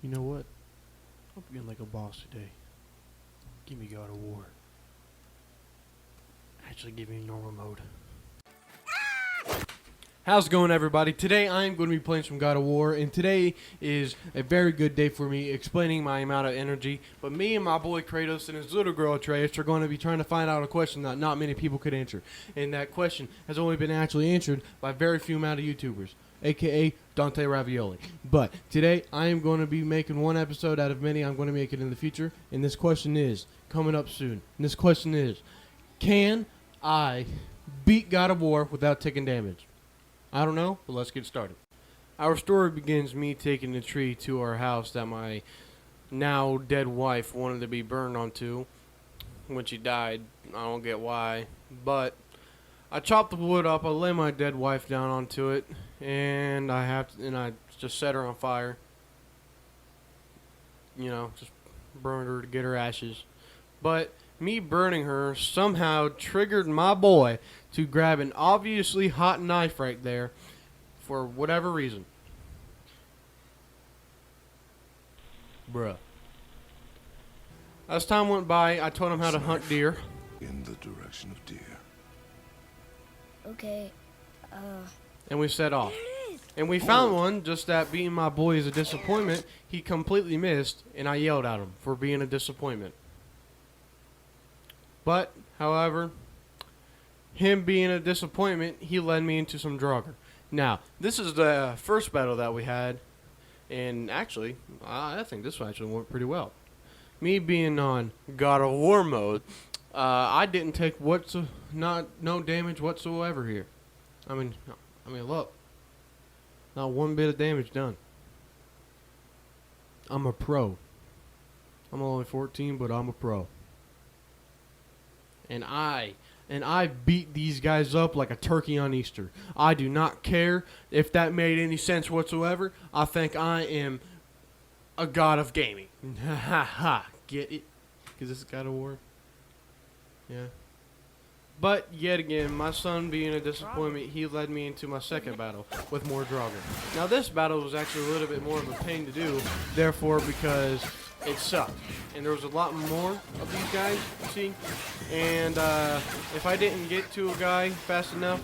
You know what? I'm being like a boss today. Give me God of War. Actually, give me normal mode. How's it going, everybody? Today I'm going to be playing some God of War, and today is a very good day for me, explaining my amount of energy. But me and my boy Kratos and his little girl Atreus are going to be trying to find out a question that not many people could answer. And that question has only been actually answered by very few amount of YouTubers, aka Dante Ravioli. But today I am going to be making one episode out of many I'm going to make it in the future, and this question is coming up soon. And this question is, can I beat God of War without taking damage? I don't know, but let's get started. Our story begins me taking the tree to our house that my now dead wife wanted to be burned onto when she died. I don't get why, but I chopped the wood up, I lay my dead wife down onto it, and I just set her on fire. You know, just burned her to get her ashes. But me burning her somehow triggered my boy to grab an obviously hot knife right there for whatever reason. Bruh. As time went by, I told him how to hunt deer. In the direction of deer. Okay, And we set off. And we found one, just that being my boy is a disappointment, he completely missed, and I yelled at him for being a disappointment. But, however, him being a disappointment, he led me into some Draugr. Now, this is the first battle that we had, and actually, I think this one actually went pretty well. Me being on God of War mode, I didn't take no damage whatsoever here. I mean, look, not one bit of damage done. I'm a pro. I'm only 14, but I'm a pro. And I beat these guys up like a turkey on Easter. I do not care if that made any sense whatsoever. I think I am a god of gaming. Ha ha ha. Get it? Because this is God of War. Yeah. But yet again, my son being a disappointment, he led me into my second battle with more Draugr. Now this battle was actually a little bit more of a pain to do, therefore, because it sucked. And there was a lot more of these guys, you see? And if I didn't get to a guy fast enough,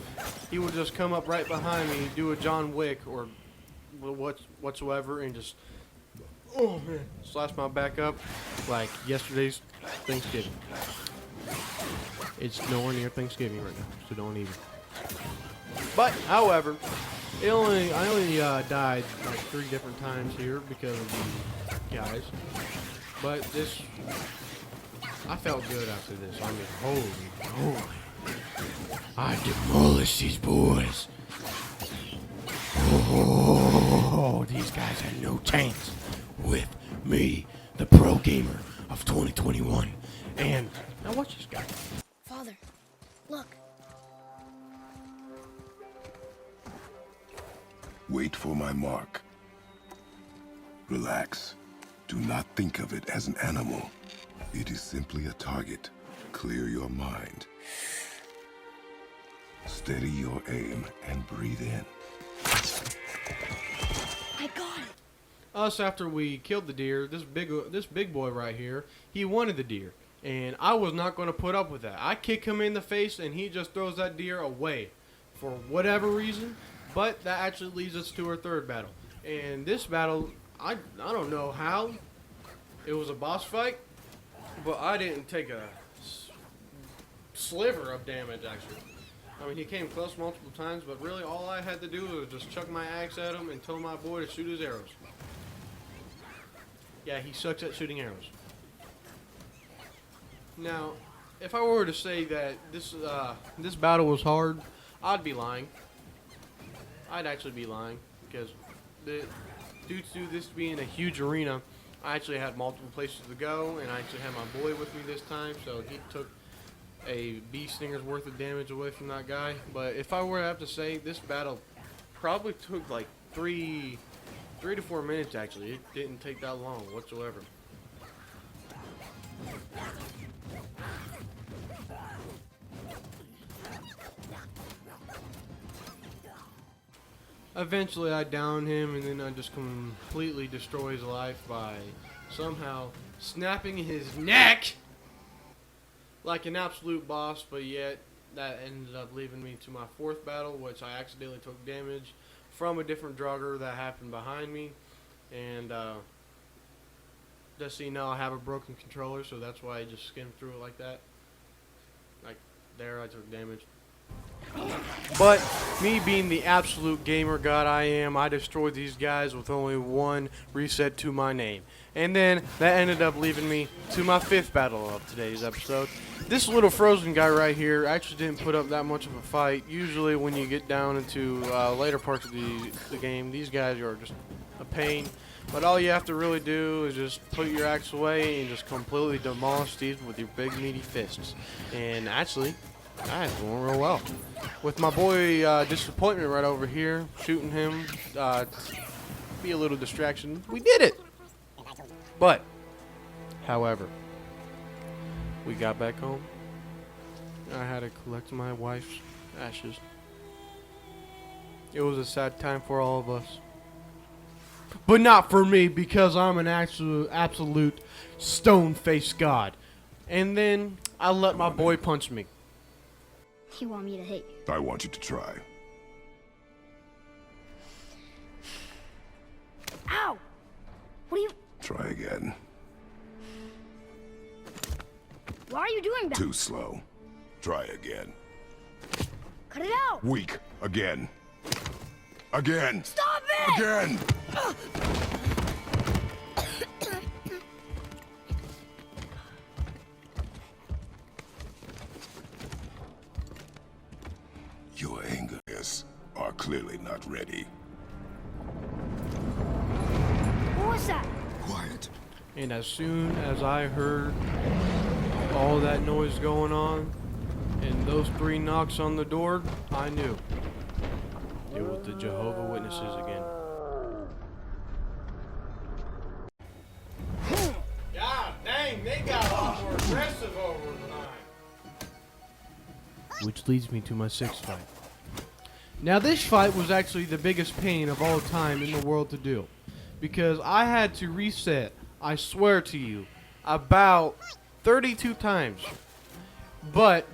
he would just come up right behind me, do a John Wick or whatsoever, and just, oh man, slash my back up like yesterday's Thanksgiving. It's nowhere near Thanksgiving right now, so don't even. But, however, I only died like 3 different times here because of the guys. But this, I felt good after this. I mean, holy, I demolished these boys. Oh, these guys had no chance with me, the pro gamer of 2021. And now watch this guy. Father, look. Wait for my mark. Relax. Do not think of it as an animal. It is simply a target. Clear your mind. Steady your aim and breathe in. I got it. Us, after we killed the deer, this big boy right here, he wanted the deer. And I was not going to put up with that. I kick him in the face, and he just throws that deer away for whatever reason. But that actually leads us to our third battle. And this battle, I don't know how. It was a boss fight, but I didn't take a sliver of damage, actually. I mean, he came close multiple times, but really all I had to do was just chuck my axe at him and tell my boy to shoot his arrows. Yeah, he sucks at shooting arrows. Now, if I were to say that this battle was hard, I'd be lying. I'd actually be lying, because due to this being a huge arena, I actually had multiple places to go, and I actually had my boy with me this time, so he took a bee stinger's worth of damage away from that guy. But if I were to have to say, this battle probably took like 3 to 4 minutes, actually. It didn't take that long whatsoever. Eventually I down him, and then I just completely destroy his life by somehow snapping his neck like an absolute boss, but yet that ended up leaving me to my fourth battle, which I accidentally took damage from a different drugger that happened behind me. And just so you know, I have a broken controller, so that's why I just skimmed through it like that. Like there, I took damage. But me being the absolute gamer god I am, I destroyed these guys with only one reset to my name. And then that ended up leaving me to my fifth battle of today's episode. This little frozen guy right here actually didn't put up that much of a fight. Usually when you get down into later parts of the game, these guys are just a pain. But all you have to really do is just put your axe away and just completely demolish these with your big meaty fists. And actually, that's going real well. With my boy Disappointment right over here, shooting him, be a little distraction. We did it! But, however, we got back home. I had to collect my wife's ashes. It was a sad time for all of us. But not for me, because I'm an absolute stone-faced god. And then I let my boy punch me. You want me to hit you? I want you to try. Ow! What are you... Try again. Why are you doing that? Too slow. Try again. Cut it out! Weak. Again. Again. Stop it! Again. Your angers are clearly not ready. What was that? Quiet. And as soon as I heard all that noise going on and those 3 knocks on the door, I knew it was the Jehovah's Witnesses again. God dang, they got a lot more aggressive over time. Which leads me to my 6th fight. Now this fight was actually the biggest pain of all time in the world to do, because I had to reset, I swear to you, about 32 times. But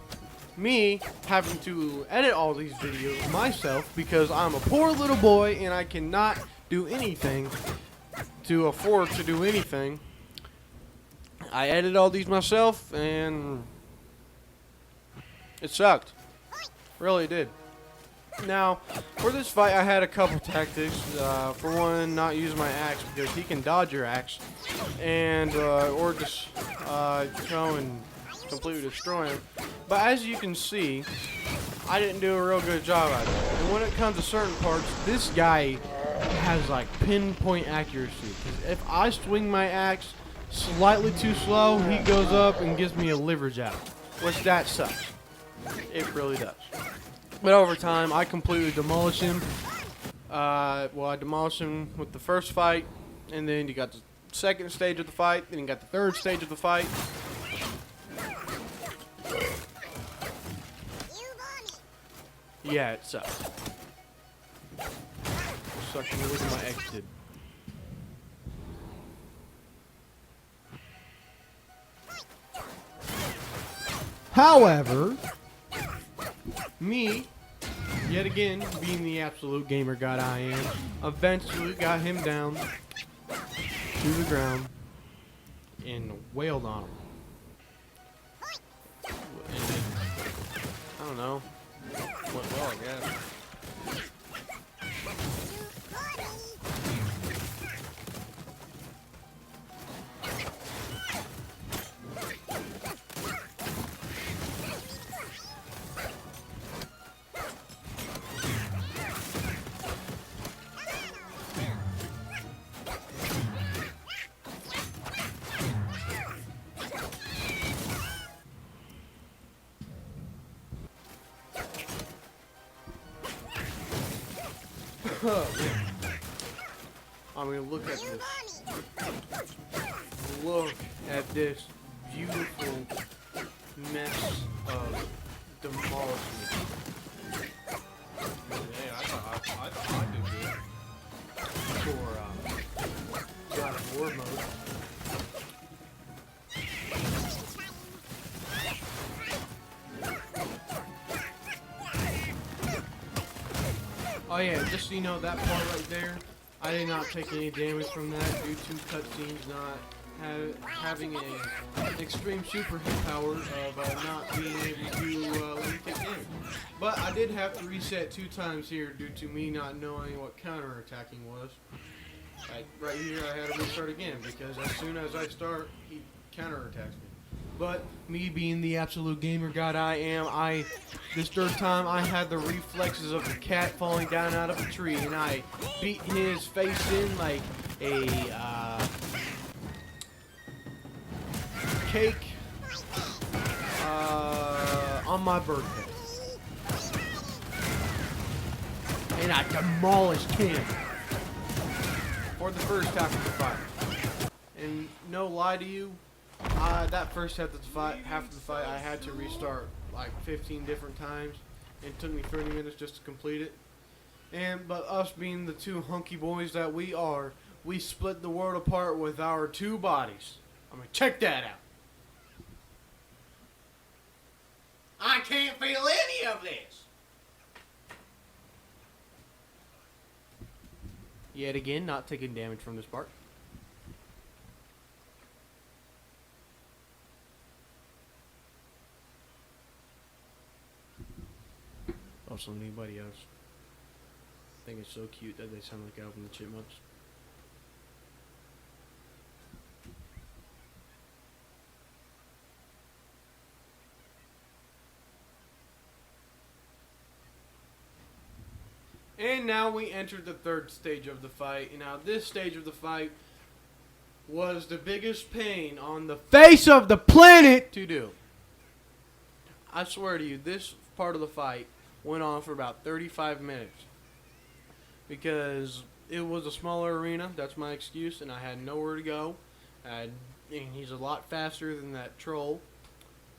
me having to edit all these videos myself, because I'm a poor little boy and I cannot do anything to afford to do anything, I edited all these myself and it sucked. Really did. Now, for this fight, I had a couple tactics. For one, not use my axe because he can dodge your axe, and or just go and completely destroy him. But as you can see, I didn't do a real good job at it. And when it comes to certain parts, this guy has like pinpoint accuracy. 'Cause if I swing my axe slightly too slow, he goes up and gives me a liver jab, which that sucks. It really does. But over time, I completely demolish him. I demolished him with the first fight, and then you got the second stage of the fight, then you got the third stage of the fight. Yeah, it sucks. Sucks. Look at my ex did. However, me, yet again, being the absolute gamer god I am, eventually got him down to the ground and wailed on him. And then, I don't know, went well, I guess. I mean, look at this. Look at this beautiful mess of demolishment. Hey, I thought I did good. God of War mode. Oh yeah, just so you know, that part right there, I did not take any damage from that due to cutscenes not having an extreme super hit power of not being able to let me take damage. But I did have to reset 2 times here due to me not knowing what counter-attacking was. Like right here, I had to restart again because as soon as I start, he counter-attacks me. But me being the absolute gamer god I am, this 3rd time I had the reflexes of the cat falling down out of a tree, and I beat his face in like a cake on my birthday. And I demolished him for the first half of the fight. And no lie to you, that first half of the fight, I had to restart like 15 different times. It took me 30 minutes just to complete it. But us being the 2 hunky boys that we are, we split the world apart with our 2 bodies. I mean, check that out. I can't feel any of this. Yet again, not taking damage from this part. Also, anybody else? I think it's so cute that they sound like Alvin the Chipmunks. And now we entered the 3rd stage of the fight. And now this stage of the fight was the biggest pain on the face of the planet to do. I swear to you, this part of the fight went on for about 35 minutes. Because it was a smaller arena, that's my excuse, and I had nowhere to go. And he's a lot faster than that troll.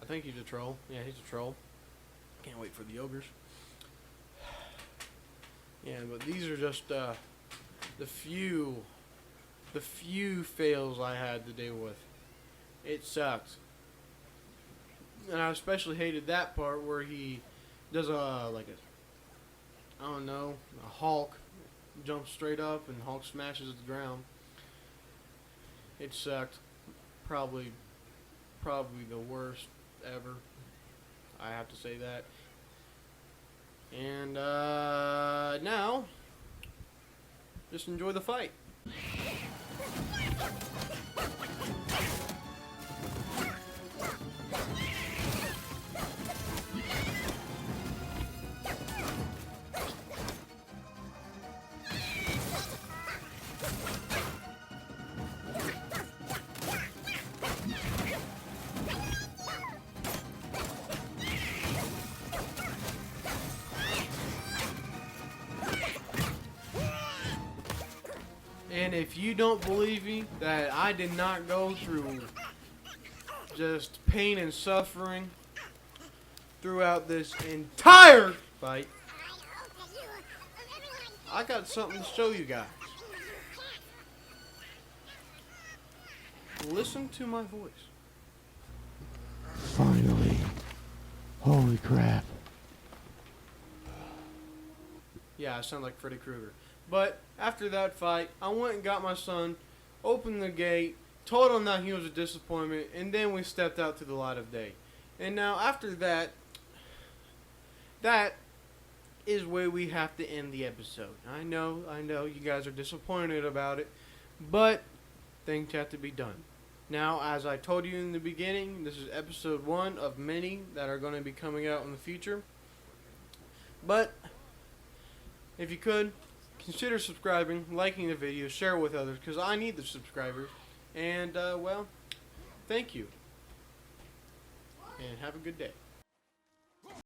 I think he's a troll. Yeah, he's a troll. Can't wait for the ogres. Yeah, but these are just the few fails I had to deal with. It sucks. And I especially hated that part where he does I don't know, a Hulk jumps straight up and Hulk smashes the ground. It sucked. Probably the worst ever. I have to say that. And now, just enjoy the fight. And if you don't believe me that I did not go through just pain and suffering throughout this entire fight, I got something to show you guys. Listen to my voice. Finally. Holy crap. Yeah, I sound like Freddy Krueger. But after that fight, I went and got my son, opened the gate, told him that he was a disappointment, and then we stepped out to the light of day. And now after that, that is where we have to end the episode. I know, you guys are disappointed about it, but things have to be done. Now, as I told you in the beginning, this is episode 1 of many that are going to be coming out in the future. But if you could, consider subscribing, liking the video, share it with others, because I need the subscribers. And, well, thank you. And have a good day.